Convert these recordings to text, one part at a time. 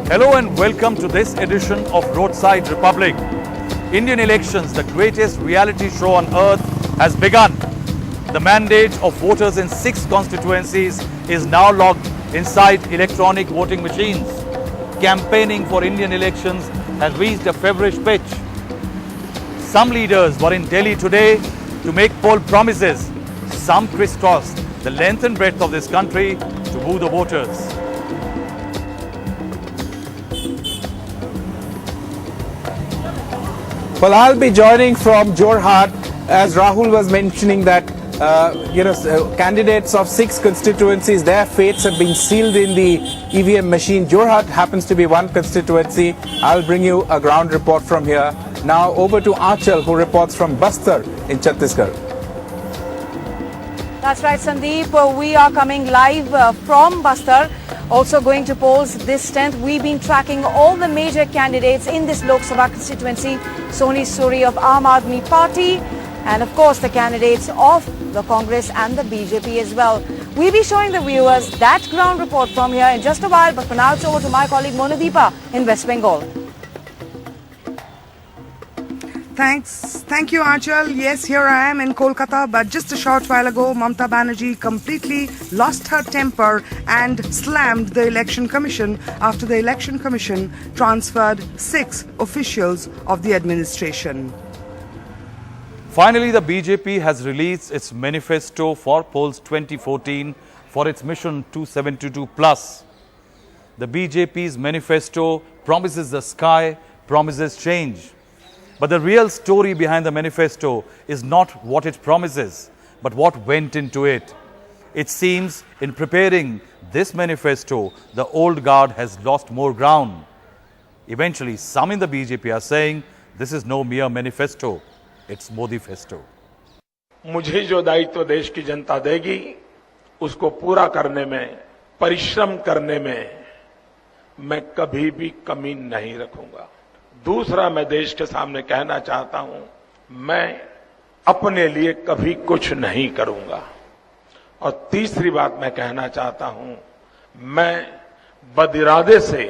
Hello and welcome to this edition of Roadside Republic. Indian elections, the greatest reality show on earth, has begun. The mandate of voters in 6 constituencies is now logged inside electronic voting machines. Campaigning for Indian elections has reached a feverish pitch. Some leaders were in Delhi today to make poll promises. Some crisscrossed the length and breadth of this country to woo the voters. Well, I'll be joining from Jorhat, as Rahul was mentioning that, candidates of 6 constituencies, their fates have been sealed in the EVM machine. Jorhat happens to be one constituency. I'll bring you a ground report from here. Now over to Aanchal, who reports from Bastar in Chhattisgarh. That's right, Sandeep. We are coming live from Bastar. Also going to polls this 10th. We've been tracking all the major candidates in this Lok Sabha constituency. Soni Suri of Aam Aadmi Party and of course the candidates of the Congress and the BJP as well. We'll be showing the viewers that ground report from here in just a while, but for now it's over to my colleague Monadeepa in West Bengal. Thank you, Aanchal. Yes, here I am in Kolkata, but just a short while ago, Mamata Banerjee completely lost her temper and slammed the Election Commission after the Election Commission transferred 6 officials of the administration. Finally, the BJP has released its manifesto for polls 2014 for its mission 272 plus. The BJP's manifesto promises the sky, promises change. But the real story behind the manifesto is not what it promises, but what went into it. It seems in preparing this manifesto, the old guard has lost more ground. Eventually, some in the BJP are saying this is no mere manifesto, it's Modi-festo. मुझे जो दायित्व देश की जनता देगी, उसको पूरा करने में, परिश्रम करने में मैं कभी भी कमी नहीं रखूंगा। दूसरा मैं देश के सामने कहना चाहता हूं, मैं अपने लिए कभी कुछ नहीं करूंगा। और तीसरी बात मैं कहना चाहता हूं, मैं बदिरादे से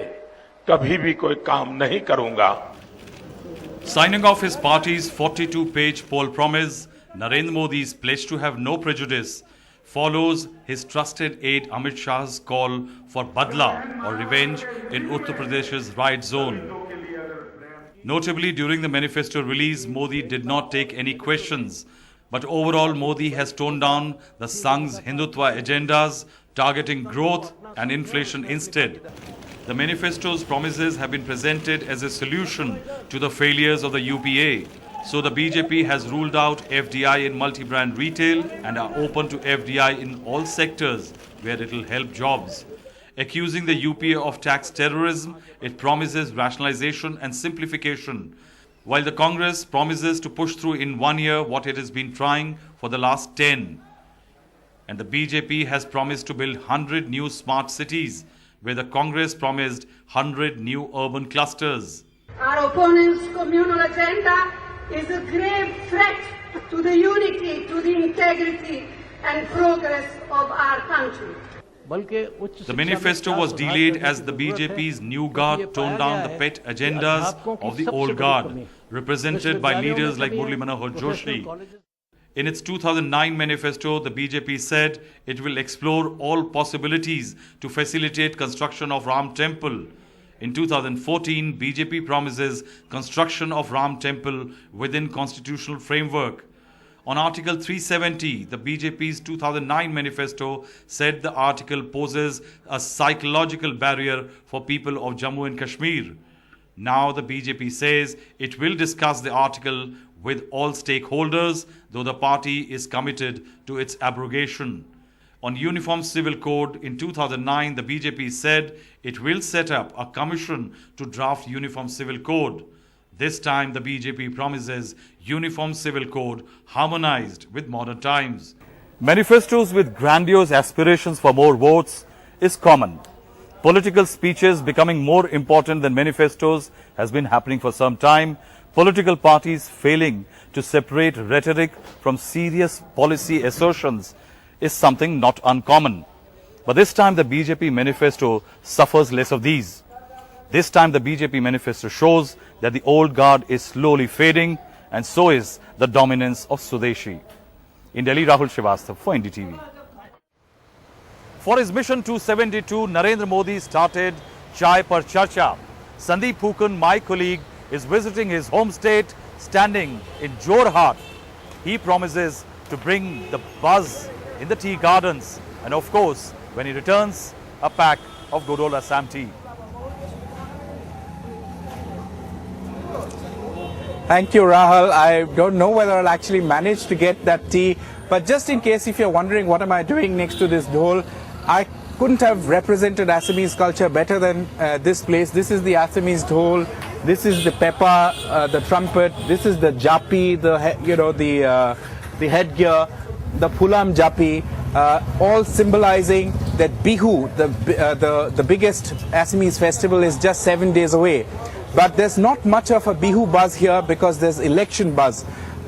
कभी भी कोई काम नहीं करूंगा। Signing off his party's 42-page poll promise, Narendra Modi's pledge to have no prejudice follows his trusted aide Amit Shah's call for badla or revenge in Uttar Pradesh's riot zone. Notably, during the manifesto release, Modi did not take any questions. But overall, Modi has toned down the Sangh's Hindutva agendas, targeting growth and inflation instead. The manifesto's promises have been presented as a solution to the failures of the UPA. So the BJP has ruled out FDI in multi-brand retail and are open to FDI in all sectors where it will help jobs. Accusing the UPA of tax terrorism, it promises rationalization and simplification, while the Congress promises to push through in 1 year what it has been trying for the last 10. And the BJP has promised to build 100 new smart cities, where the Congress promised 100 new urban clusters. Our opponents' communal agenda is a grave threat to the unity, to the integrity and progress of our country. The manifesto was delayed as the BJP's new guard toned down the pet agendas of the old guard, represented by leaders like Murli Manohar Joshi. In its 2009 manifesto, the BJP said it will explore all possibilities to facilitate construction of Ram Temple. In 2014, BJP promises construction of Ram Temple within constitutional framework. On Article 370, the BJP's 2009 manifesto said the article poses a psychological barrier for people of Jammu and Kashmir. Now the BJP says it will discuss the article with all stakeholders, though the party is committed to its abrogation. On Uniform Civil Code in 2009, the BJP said it will set up a commission to draft Uniform Civil Code. This time, the BJP promises Uniform Civil Code harmonized with modern times. Manifestos with grandiose aspirations for more votes is common. Political speeches becoming more important than manifestos has been happening for some time. Political parties failing to separate rhetoric from serious policy assertions is something not uncommon. But this time the BJP manifesto suffers less of these. This time the BJP manifesto shows that the old guard is slowly fading, and so is the dominance of Swadeshi. In Delhi, Rahul Srivastava for NDTV. For his mission 272, Narendra Modi started Chai Par Charcha. Sandeep Phukan, my colleague, is visiting his home state, standing in Jorhat. He promises to bring the buzz in the tea gardens, and of course, when he returns, a pack of good old Assam tea. Thank you, Rahul. I don't know whether I'll actually manage to get that tea, but just in case if you're wondering what am I doing next to this dhol, I couldn't have represented Assamese culture better than this place. This is the Assamese dhol, this is the pepa, the trumpet, this is the japi, the headgear, the phulam japi, all symbolizing that Bihu, the biggest Assamese festival, is just 7 days away. But there's not much of a Bihu buzz here because there's election buzz.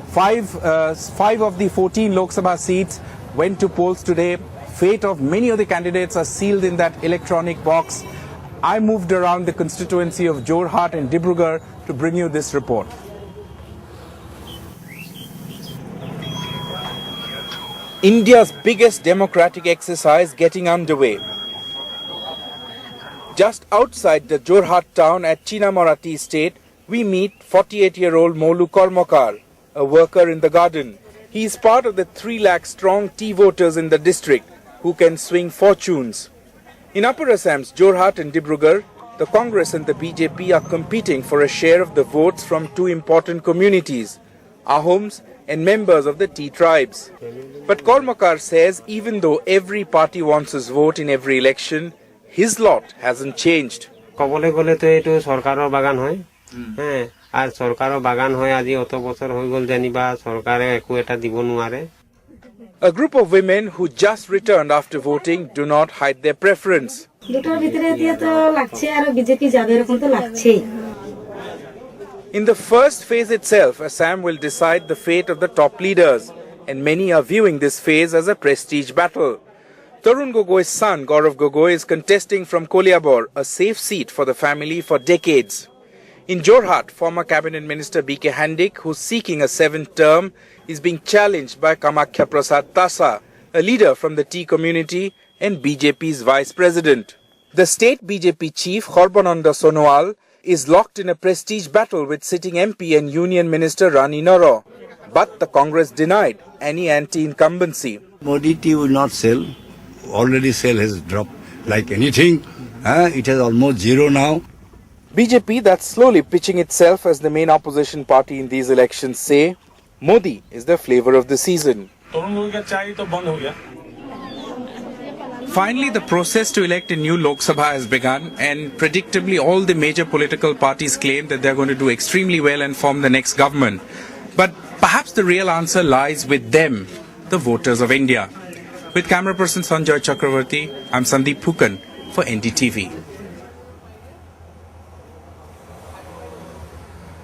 Five of the 14 Lok Sabha seats went to polls today. Fate of many of the candidates are sealed in that electronic box. I moved around the constituency of Jorhat and Dibrugarh to bring you this report. India's biggest democratic exercise getting underway. Just outside the Jorhat town at Chinamora Tea Estate, we meet 48-year-old Molu Kormokar, a worker in the garden. He is part of the 3 lakh strong tea voters in the district who can swing fortunes. In Upper Assam's Jorhat and Dibrugarh, the Congress and the BJP are competing for a share of the votes from 2 important communities, Ahoms and members of the tea tribes. But Kormokar says even though every party wants his vote in every election, his lot hasn't changed. কবলে গলে তো এটো সরকারের বাগান হয় হ্যাঁ আর সরকারের বাগান হয় আজি অত বছর হই গল জানিবা সরকারে একু এটা দিব নোৱাৰে A group of women who just returned after voting do not hide their preference. দুটোর ভিতরে দিয়ে তো লাগছে আর বিজেপি যাবে এরকম তো লাগছেই In the first phase itself, Assam will decide the fate of the top leaders, and many are viewing this phase as a prestige battle. Tarun Gogoi's son, Gaurav Gogoi, is contesting from Koliabor, a safe seat for the family for decades. In Jorhat, former Cabinet Minister B.K. Handik, who's seeking a 7th term, is being challenged by Kamakhya Prasad Tasa, a leader from the tea community and BJP's vice president. The state BJP chief, Khorbananda Sonowal, is locked in a prestige battle with sitting MP and Union Minister Rani Naro. But the Congress denied any anti-incumbency. Modi tea will not sell. Already sale has dropped like anything. It has almost zero now. BJP, that's slowly pitching itself as the main opposition party in these elections, say Modi is the flavor of the season. Finally, the process to elect a new Lok Sabha has begun, and predictably all the major political parties claim that they're going to do extremely well and form the next government. But perhaps the real answer lies with them, the voters of India. With camera person Sanjoy Chakravarti, I'm Sandeep Phukan for NDTV.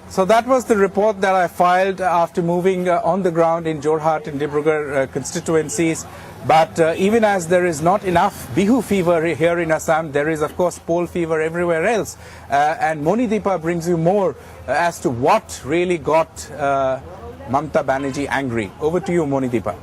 So that was the report that I filed after moving on the ground in Jorhat and Dibrugarh constituencies. But even as there is not enough Bihu fever here in Assam, there is of course poll fever everywhere else. And Monideepa brings you more as to what really got Mamta Banerjee angry. Over to you, Monideepa.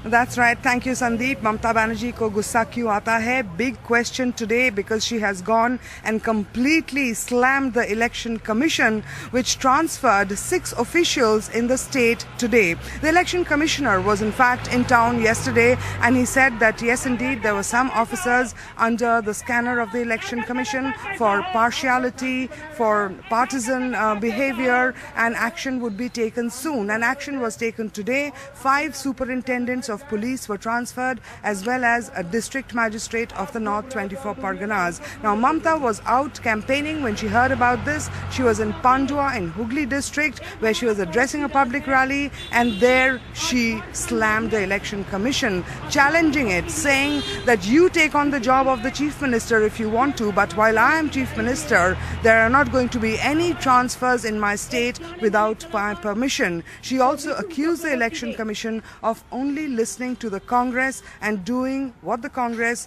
That's right. Thank you, Sandeep. Mamta Banerjee ko gussa kyun aata hai? Big question today because she has gone and completely slammed the election commission, which transferred 6 officials in the state today. The election commissioner was in fact in town yesterday, and he said that yes, indeed, there were some officers under the scanner of the election commission for partiality, for partisan behavior, and action would be taken soon. And action was taken today. 5 superintendents of police were transferred, as well as a district magistrate of the North 24 Parganas. Now, Mamta was out campaigning when she heard about this. She was in Pandua in Hooghly district, where she was addressing a public rally, and there she slammed the election commission, challenging it, saying that you take on the job of the chief minister if you want to, but while I am chief minister, there are not going to be any transfers in my state without my permission. She also accused the election commission of only listening to the Congress and doing what the Congress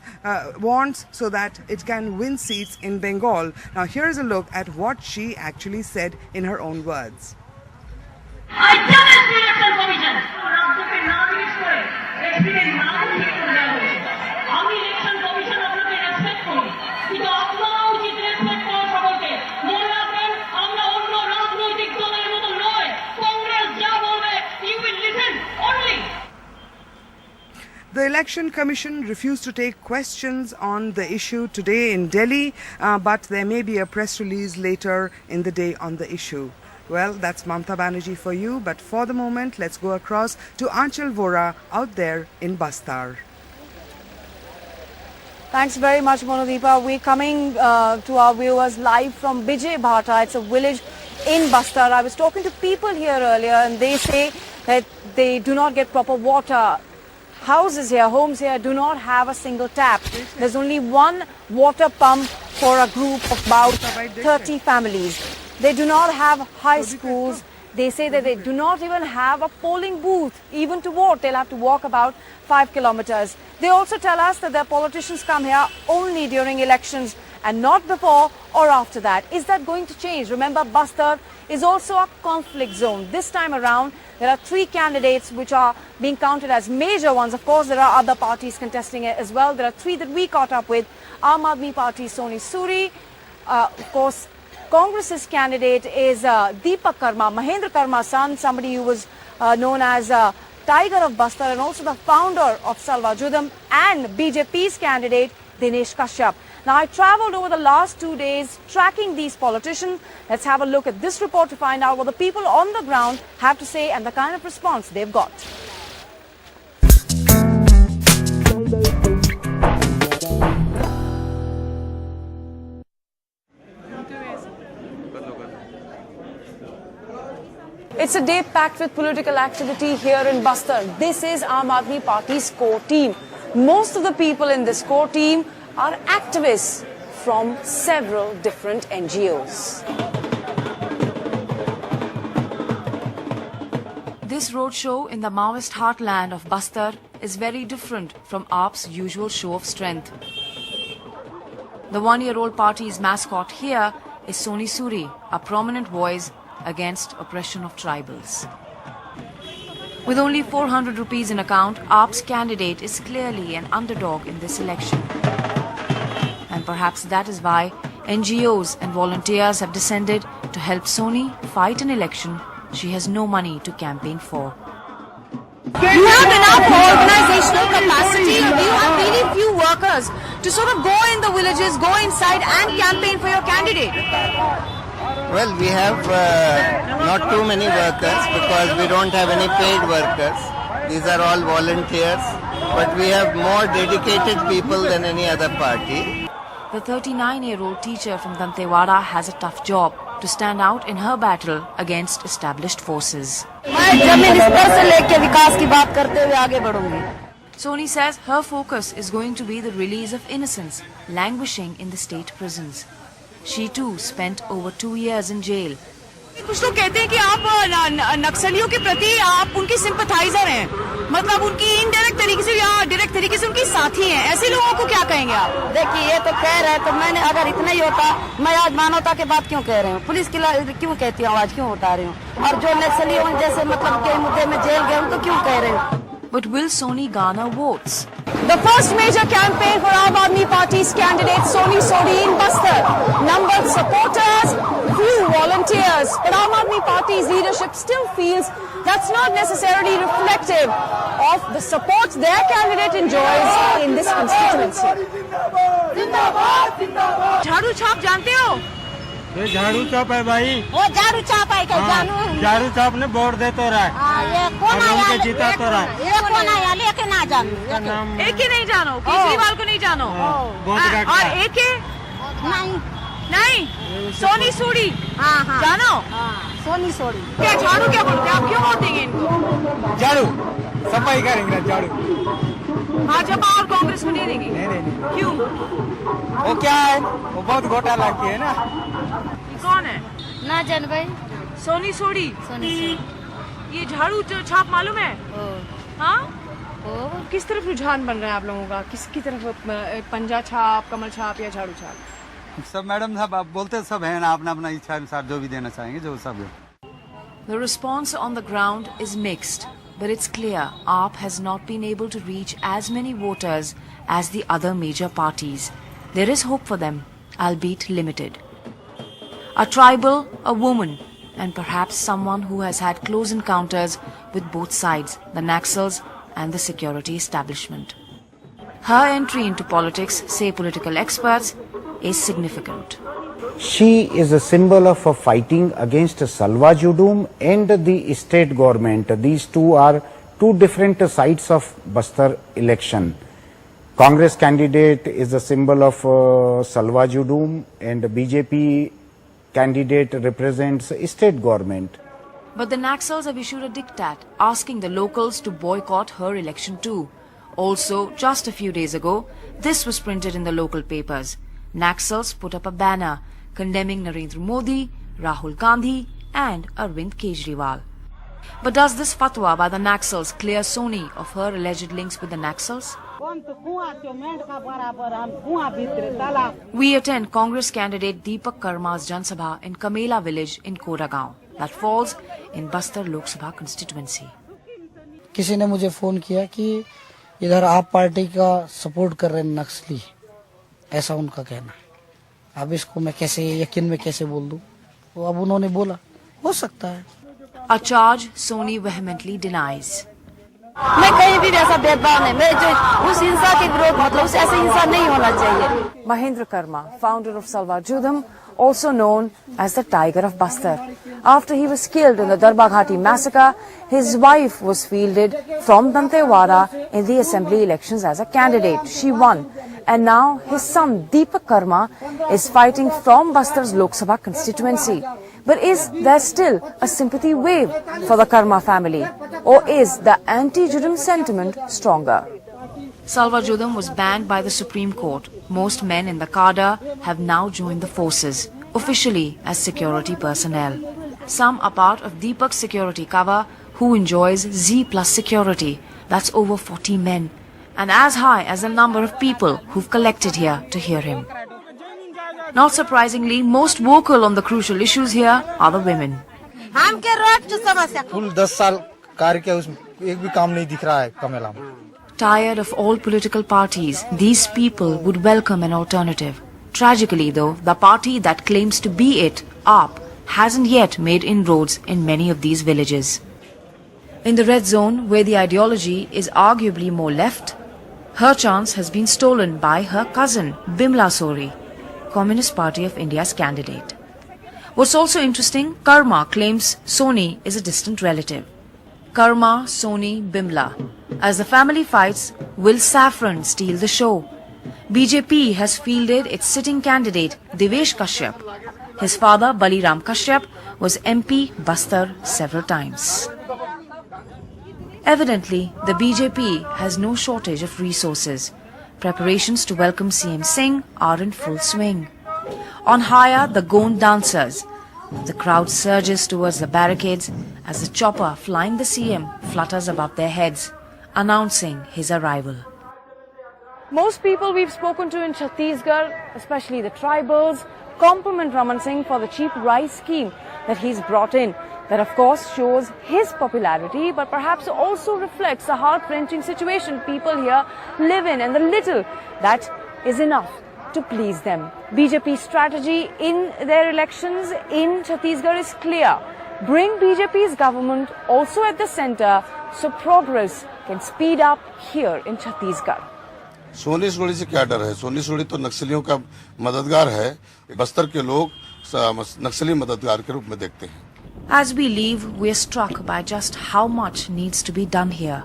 wants so that it can win seats in Bengal. Now here's a look at what she actually said in her own words. I challenge the election commission. রাজ্যকে না জিজ্ঞেস করে president না ঠিক করে দেওয়া হয়েছে। আমি ইলেকশন কমিশন আপনাকে রেসপেক্ট করি, কিন্তু আপনারাও উচিত রেসপেক্ট করা সকলকে। মনে রাখবেন আমরা অন্য রাজনৈতিক দলের মতো নয়। কংগ্রেস যা বলবে you will listen only. The Election Commission refused to take questions on the issue today in Delhi, but there may be a press release later in the day on the issue. Well, that's Mamta Banerjee for you, but for the moment, let's go across to Aanchal Vora out there in Bastar. Thanks very much, Monodeepa. We're coming to our viewers live from Bijay Bhata. It's a village in Bastar. I was talking to people here earlier and they say that they do not get proper water. Houses here, homes here do not have a single tap. There's only one water pump for a group of about 30 families. They do not have high schools. They say that they do not even have a polling booth. Even to vote, they'll have to walk about 5 kilometers. They also tell us that their politicians come here only during elections and not before or after that. Is that going to change? Remember, Bastar is also a conflict zone. This time around, there are 3 candidates which are being counted as major ones. Of course, there are other parties contesting it as well. There are 3 that we caught up with. Aam Aadmi Party, Soni Suri. Of course, Congress's candidate is Deepak Karma, Mahendra Karma's son, somebody who was known as Tiger of Bastar and also the founder of Salwa Judham, and BJP's candidate Dinesh Kashyap. Now, I travelled over the last 2 days tracking these politicians. Let's have a look at this report to find out what the people on the ground have to say and the kind of response they've got. It's a day packed with political activity here in Bastar. This is Aam Aadmi Party's core team. Most of the people in this core team are activists from several different NGOs. This roadshow in the Maoist heartland of Bastar is very different from AAP's usual show of strength. The one-year-old party's mascot here is Soni Suri, a prominent voice against oppression of tribals. With only 400 rupees in account, AAP's candidate is clearly an underdog in this election. And perhaps that is why NGOs and volunteers have descended to help Soni fight an election she has no money to campaign for. Do you have enough organizational capacity, or do you have really few workers to sort of go in the villages, go inside and campaign for your candidate? Well, we have not too many workers because we don't have any paid workers. These are all volunteers, but we have more dedicated people than any other party. The 39-year-old teacher from Dantewada has a tough job to stand out in her battle against established forces. Soni says her focus is going to be the release of innocents languishing in the state prisons. She too spent over 2 years in jail. कुछ लोग कहते हैं कि आप नक्सलियों के प्रति आप उनकी सिंपथाइजर हैं, मतलब उनकी इनडायरेक्ट तरीके से या डायरेक्ट तरीके से उनकी साथी हैं। ऐसे लोगों को क्या कहेंगे आप? देखिए, ये तो कह रहे हैं, तो मैंने अगर इतना ही होता, मैं आज मानवता के बात क्यों कह रही हूँ, पुलिस की क्यों कहती हूँ, आवाज क्यों उठा रही हूँ, और जो नक्सली जैसे मतलब के मुद्दे में जेल गए उनको क्यों कह रहे हूँ? But will Soni garner votes? The first major campaign for Aam Aadmi Party's candidate Soni Suri in Bastar. Numbered supporters, few volunteers. But Aam Aadmi Party's leadership still feels that's not necessarily reflective of the support their candidate enjoys in this constituency. झाड़ू छाप जानते हो? ये झाड़ू छाप है भाई। वो झाड़ू छाप है क्या जानू? झाड़ू छाप ने वोट दे तो रहा है। ये कौन आया? जीता तो रहा है। ये कौन आया? लेके ना जानू। एक ही नहीं जानो, केजरीवाल को नहीं जानो, और एक ही नहीं सोनी सूरी। हाँ हाँ जानो? सोनी सोरी। क्या झाड़ू क्या बोलते हैं आप? क्यों वोट देंगे इनको? झाड़ू सफाई करेंगे झाड़ू। भाजपा और कांग्रेस को नहीं देंगे? नहीं। क्यों? वो क्या है, वो बहुत घोटाला की है ना। कौन है? ना जान भाई। सोनी सोडी। सोनी सोरी। ये झाड़ू छाप मालूम है? हाँ, को। किस तरफ रुझान बन रहा है आप लोगों का? किसकी तरफ, पंजा छाप, कमल छाप या झाड़ू छाप? सब मैडम साहब आप बोलते सब हैं ना, अपना अपना इच्छा अनुसार जो भी देना चाहेंगे जो सब है। The response on the ground is mixed, but it's clear AAP has not been able to reach as many voters as the other major parties. There is hope for them, albeit limited. A tribal, a woman, and perhaps someone who has had close encounters with both sides, the Naxals and the security establishment. Her entry into politics, say political experts, is significant. She is a symbol of fighting against Salwa Judum and the state government. These two are two different sides of Bastar election. Congress candidate is a symbol of Salwa Judum and BJP candidate represents state government. But the Naxals have issued a diktat asking the locals to boycott her election too. Also, just a few days ago, this was printed in the local papers. Naxals put up a banner condemning Narendra Modi, Rahul Gandhi and Arvind Kejriwal. But does this fatwa by the Naxals clear Soni of her alleged links with the Naxals? We attend Congress candidate Deepak Karma's Jansabha in Kamela village in Kodagaon, that falls in Bastar Lok Sabha constituency. किसी ने मुझे phone किया कि इधर आप party का support कर रहे हैं नक्सली, ऐसा उनका कहना। अब इसको मैं कैसे यकीन में कैसे बोल दूं? वो अब उन्होंने बोला, हो सकता है। A charge Soni vehemently denies. मैं कहीं भी वैसा भेदभाव नहीं, मैं जो उस हिंसा के विरोध मतलब उस ऐसा हिंसा नहीं होना चाहिए। Mahendra Karma, founder of Salwa Judum, also known as the Tiger of Bastar. After he was killed in the Darbaghati massacre, his wife was fielded from Dantewara in the assembly elections as a candidate. She won. And now his son Deepak Karma is fighting from Bastar's Lok Sabha constituency. But is there still a sympathy wave for the Karma family? Or is the anti-Judum sentiment stronger? Salwa Judum was banned by the Supreme Court. Most men in the cadre have now joined the forces, officially as security personnel. Some are part of Deepak's security cover, who enjoys Z plus security. That's over 40 men, and as high as the number of people who've collected here to hear him. Not surprisingly, most vocal on the crucial issues here are the women. कुल 10 साल कार्य किया, उसमें एक भी काम नहीं दिख रहा है कमेला में। Tired of all political parties, these people would welcome an alternative. Tragically though, the party that claims to be it, AAP, hasn't yet made inroads in many of these villages. In the red zone, where the ideology is arguably more left, her chance has been stolen by her cousin, Bimla Sori, Communist Party of India's candidate. What's also interesting, Karma claims Soni is a distant relative. Karma, Soni, Bimla. As the family fights, will saffron steal the show? BJP has fielded its sitting candidate, Devesh Kashyap. His father, Baliram Kashyap, was MP Bastar several times. Evidently, the BJP has no shortage of resources. Preparations to welcome CM Singh are in full swing. On hire, the Gond dancers. The crowd surges towards the barricades as the chopper flying the CM flutters above their heads, announcing his arrival. Most people we've spoken to in Chhattisgarh, especially the tribals, compliment Raman Singh for the cheap rice scheme that he's brought in. That of course shows his popularity, but perhaps also reflects the heart-wrenching situation people here live in, and the little that is enough to please them. BJP's strategy in their elections in Chhattisgarh is clear. Bring BJP's government also at the center so progress can speed up here in Chhattisgarh. Soni सोड़ी से क्या डर है? सोनी सोड़ी तो नक्सलियों का मददगार है। बस्तर के लोग नक्सली मददगार के रूप में देखते हैं। As we leave, we are struck by just how much needs to be done here.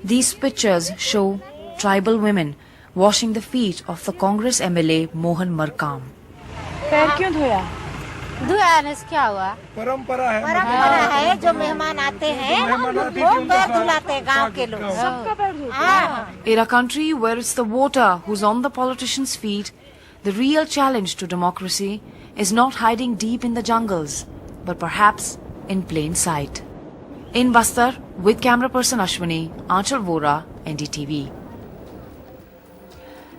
These pictures show tribal women washing the feet of the Congress MLA Mohan Markam. पैर क्यों धोया? धुआने से क्या हुआ? परंपरा है जो मेहमान आते हैं वो पैर धुलाते हैं गांव के लोग। सबका पैर धुलते। In a country where it's the voter who's on the politicians' feet, the real challenge to democracy is not hiding deep in the jungles, but perhaps in plain sight. In Bastar, with camera person Ashwini, Aanchal Vora, NDTV.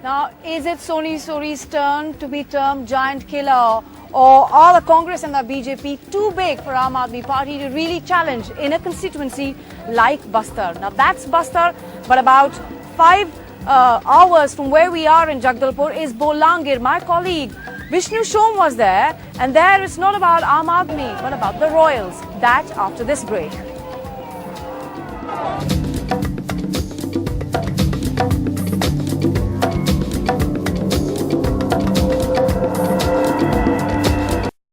Now, is it Soni Suri's turn to be termed giant killer, or are the Congress and the BJP too big for Aam Aadmi Party to really challenge in a constituency like Bastar? Now, that's Bastar, but about 5 hours from where we are in Jagdalpur is Bolangir. My colleague Vishnu Shom was there, and there it's not about Aam Aadmi, but about the royals. That after this break.